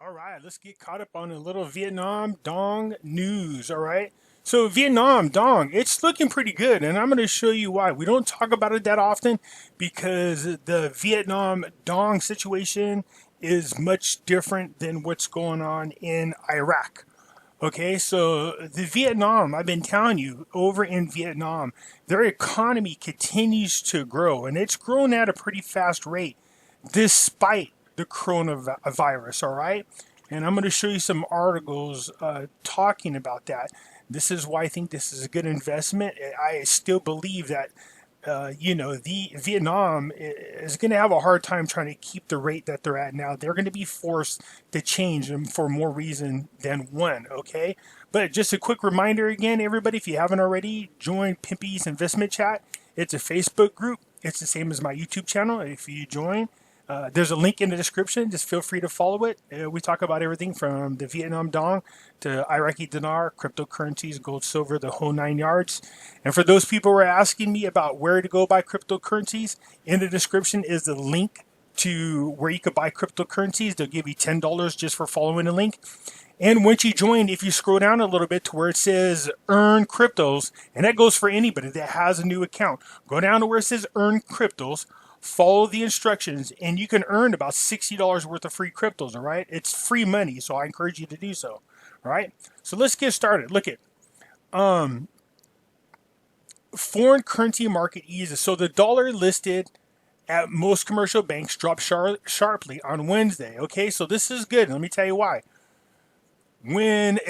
All right, let's get caught up on a little Vietnam Dong news. All right. So, Vietnam Dong, it's looking pretty good, and I'm going to show you why. We don't talk about it that often because the Vietnam Dong situation is much different than what's going on in Iraq. Okay, so the Vietnam, I've been telling you, over in Vietnam, their economy continues to grow, and it's grown at a pretty fast rate despite the coronavirus, all right? And I'm going to show you some articles talking about that. This is why I think this is a good investment. I still believe that the Vietnam is going to have a hard time trying to keep the rate that they're at now. They're going to be forced to change them for more reason than one, okay? But just a quick reminder again, everybody, if you haven't already, join Pimpy's Investment Chat. It's a Facebook group. It's the same as my YouTube channel. If you join, there's a link in the description. Just feel free to follow it. We talk about everything from the Vietnam Dong to Iraqi dinar, cryptocurrencies, gold, silver, the whole 9 yards. And for those people who are asking me about where to go buy cryptocurrencies, in the description is the link to where you could buy cryptocurrencies. They'll give you $10 just for following the link. And once you join, if you scroll down a little bit to where it says earn cryptos, and that goes for anybody that has a new account, go down to where it says earn cryptos, follow the instructions, and you can earn about $60 worth of free cryptos, all right? It's free money, so I encourage you to do so, all right? So let's get started. Look at foreign currency market eases. So the dollar listed at most commercial banks dropped sharply on Wednesday, okay? So this is good. Let me tell you why. When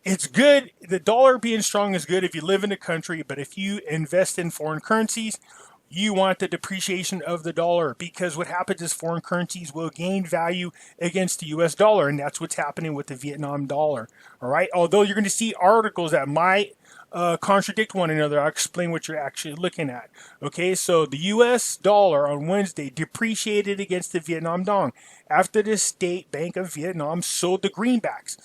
it's good, the dollar being strong is good if you live in the country, but if you invest in foreign currencies, you want the depreciation of the dollar, because what happens is foreign currencies will gain value against the US dollar, and that's what's happening with the Vietnam dollar. All right. Although you're going to see articles that might contradict one another, I'll explain what you're actually looking at. Okay. So the US dollar on Wednesday depreciated against the Vietnam Dong after the State Bank of Vietnam sold the greenbacks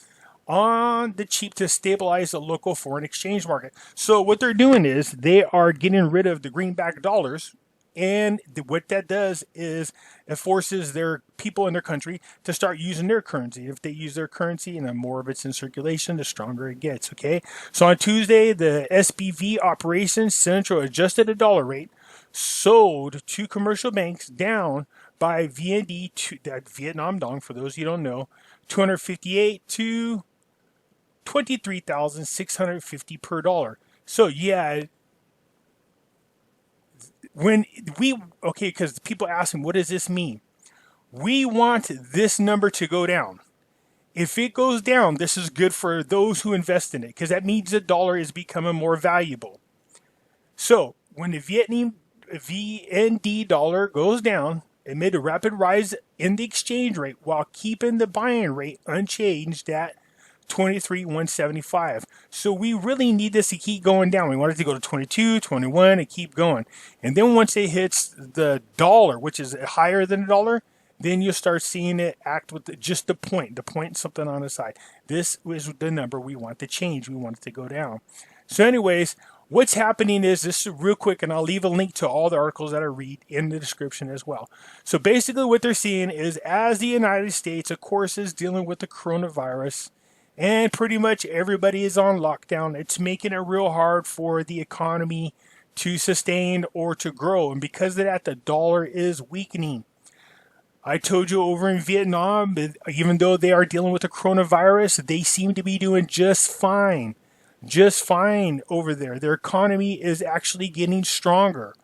on the cheap to stabilize the local foreign exchange market. So what they're doing is they are getting rid of the greenback dollars, and what that does is it forces their people in their country to start using their currency. If they use their currency and the more of it's in circulation, the stronger it gets, okay? So on Tuesday, the SBV Operations Central adjusted the dollar rate, sold to commercial banks down by VND, to that Vietnam Dong, for those you don't know, 258 to 23,650 per dollar. So yeah, because people ask me, what does this mean? We want this number to go down. If it goes down, this is good for those who invest in it, because that means the dollar is becoming more valuable. So when the VND dollar goes down amid a rapid rise in the exchange rate while keeping the buying rate unchanged at 23,175. So we really need this to keep going down. We want it to go to 22, 21, and keep going. And then once it hits the dollar, which is higher than a dollar, then you'll start seeing it act with just the point something on the side. This is the number we want to change. We want it to go down. So anyways, what's happening is, this is real quick, and I'll leave a link to all the articles that I read in the description as well. So basically what they're seeing is, as the United States, of course, is dealing with the coronavirus, and pretty much everybody is on lockdown, it's making it real hard for the economy to sustain or to grow. And because of that, the dollar is weakening. I told you over in Vietnam, even though they are dealing with the coronavirus, they seem to be doing just fine. Just fine over there. Their economy is actually getting stronger.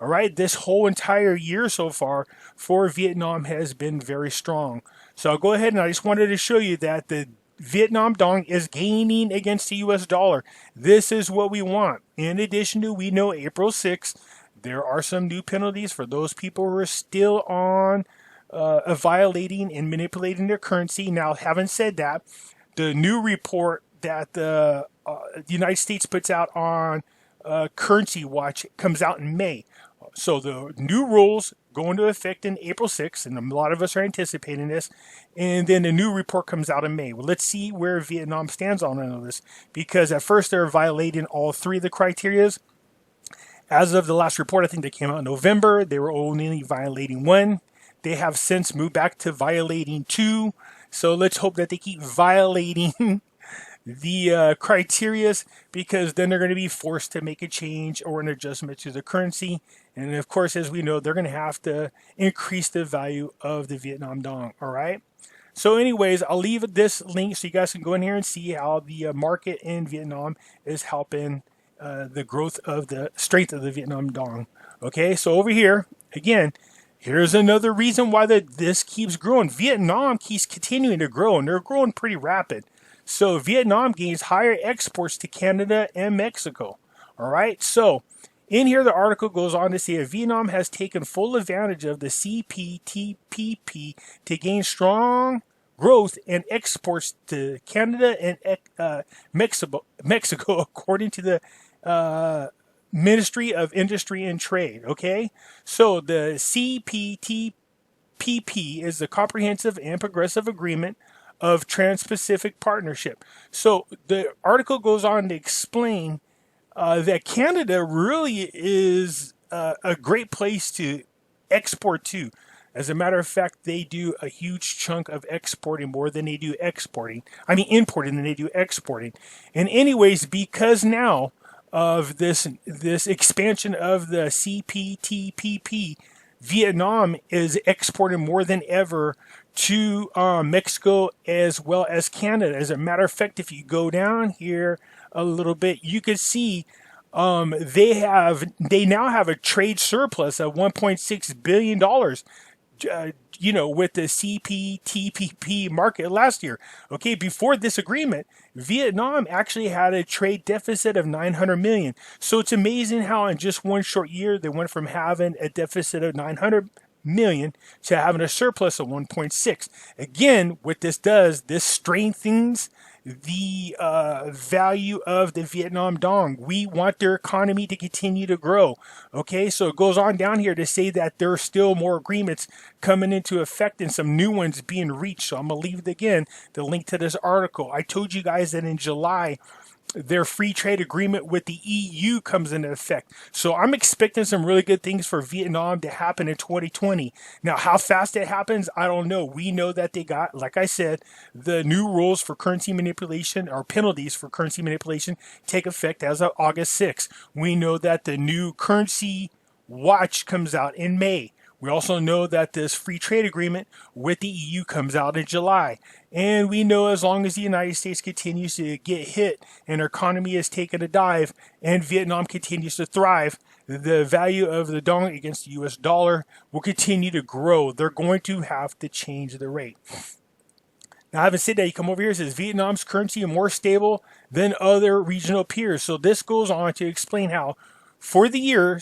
All right. This whole entire year so far for Vietnam has been very strong. So I'll go ahead, and I just wanted to show you that the Vietnam Dong is gaining against the US dollar. This is what we want. In addition to, we know April 6th, there are some new penalties for those people who are still on violating and manipulating their currency. Now, having said that, the new report that the United States puts out on Currency Watch comes out in May. So the new rules go into effect in April 6th, and a lot of us are anticipating this. And then the new report comes out in May. Well, let's see where Vietnam stands on all of this, because at first they're violating all three of the criterias. As of the last report, I think that came out in November, they were only violating one. They have since moved back to violating 2. So let's hope that they keep violating the criterias, because then they're going to be forced to make a change or an adjustment to the currency. And of course, as we know, they're going to have to increase the value of the Vietnam dong. All right. So anyways, I'll leave this link so you guys can go in here and see how the market in Vietnam is helping the growth of the strength of the Vietnam dong. Okay, so over here, again, here's another reason why this keeps growing. Vietnam keeps continuing to grow, and they're growing pretty rapid. So Vietnam gains higher exports to Canada and Mexico. All right, so in here, the article goes on to say that Vietnam has taken full advantage of the CPTPP to gain strong growth in exports to Canada and Mexico, according to the Ministry of Industry and Trade. Okay, so the CPTPP is the Comprehensive and Progressive Agreement of Trans-Pacific Partnership. So the article goes on to explain that Canada really is a great place to export to. As a matter of fact, they do a huge chunk of exporting, more than they do exporting. I mean, importing than they do exporting. And anyways, because now of this expansion of the CPTPP, Vietnam is exporting more than ever to Mexico as well as Canada. As a matter of fact, if you go down here a little bit, you could see they now have a trade surplus of $1.6 billion, with the CPTPP market last year. Okay, before this agreement, Vietnam actually had a trade deficit of 900 million. So it's amazing how in just one short year they went from having a deficit of 900 million to having a surplus of 1.6. Again, what this does, this strengthens the value of the Vietnam dong. We want their economy to continue to grow. Okay, so it goes on down here to say that there are still more agreements coming into effect and some new ones being reached. So I'm going to leave again the link to this article. I told you guys that in July, their free trade agreement with the EU comes into effect. So I'm expecting some really good things for Vietnam to happen in 2020. Now, how fast it happens, I don't know. We know that they got, like I said, the new rules for currency manipulation, or penalties for currency manipulation, take effect as of August 6th. We know that the new currency watch comes out in May. We also know that this free trade agreement with the EU comes out in July. And we know as long as the United States continues to get hit and our economy is taking a dive and Vietnam continues to thrive, the value of the dong against the US dollar will continue to grow. They're going to have to change the rate. Now, having said that, you come over here, it says Vietnam's currency is more stable than other regional peers. So this goes on to explain how for the year,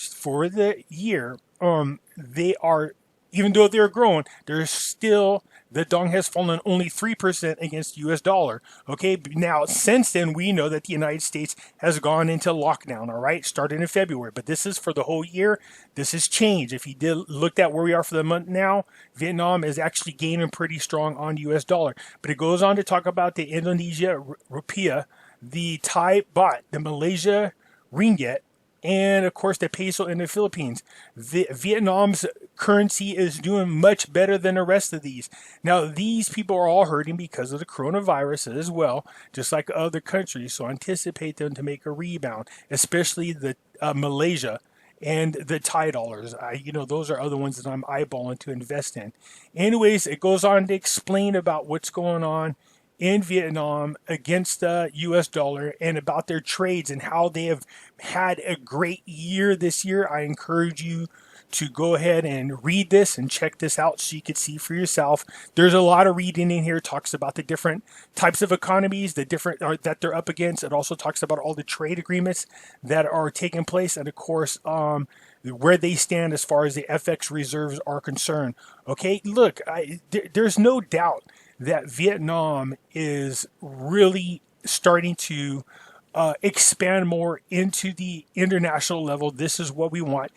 they are, even though they're growing, they're still, the dong has fallen only 3% against the US dollar. Okay, now since then, we know that the United States has gone into lockdown, all right, starting in February. But this is for the whole year. This has changed. If you looked at where we are for the month now, Vietnam is actually gaining pretty strong on US dollar. But it goes on to talk about the Indonesia rupiah, the Thai baht, the Malaysia ringgit, and of course the peso in the Philippines. Vietnam's currency is doing much better than the rest of these. Now, these people are all hurting because of the coronavirus as well, just like other countries. So anticipate them to make a rebound, especially the Malaysia and the Thai dollars. Those are other ones that I'm eyeballing to invest in. Anyways, it goes on to explain about what's going on in Vietnam against the US dollar and about their trades and how they have had a great year this year. I encourage you to go ahead and read this and check this out so you can see for yourself. There's a lot of reading in here. It talks about the different types of economies, that they're up against. It also talks about all the trade agreements that are taking place, and of course, where they stand as far as the FX reserves are concerned. Okay, look, there's no doubt that Vietnam is really starting to expand more into the international level. This is what we want.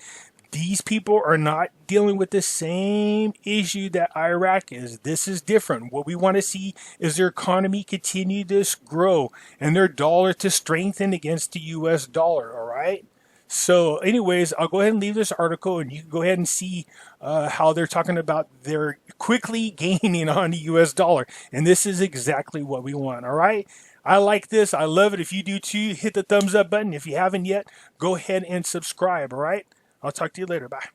These people are not dealing with the same issue that Iraq is. This is different. What we want to see is their economy continue to grow and their dollar to strengthen against the US dollar, all right? So, anyways, I'll go ahead and leave this article, and you can go ahead and see how they're talking about they're quickly gaining on the U.S. dollar, and this is exactly what we want. All right, I like this. I love it. If you do too, hit the thumbs up button. If you haven't yet, go ahead and subscribe. All right, I'll talk to you later. Bye.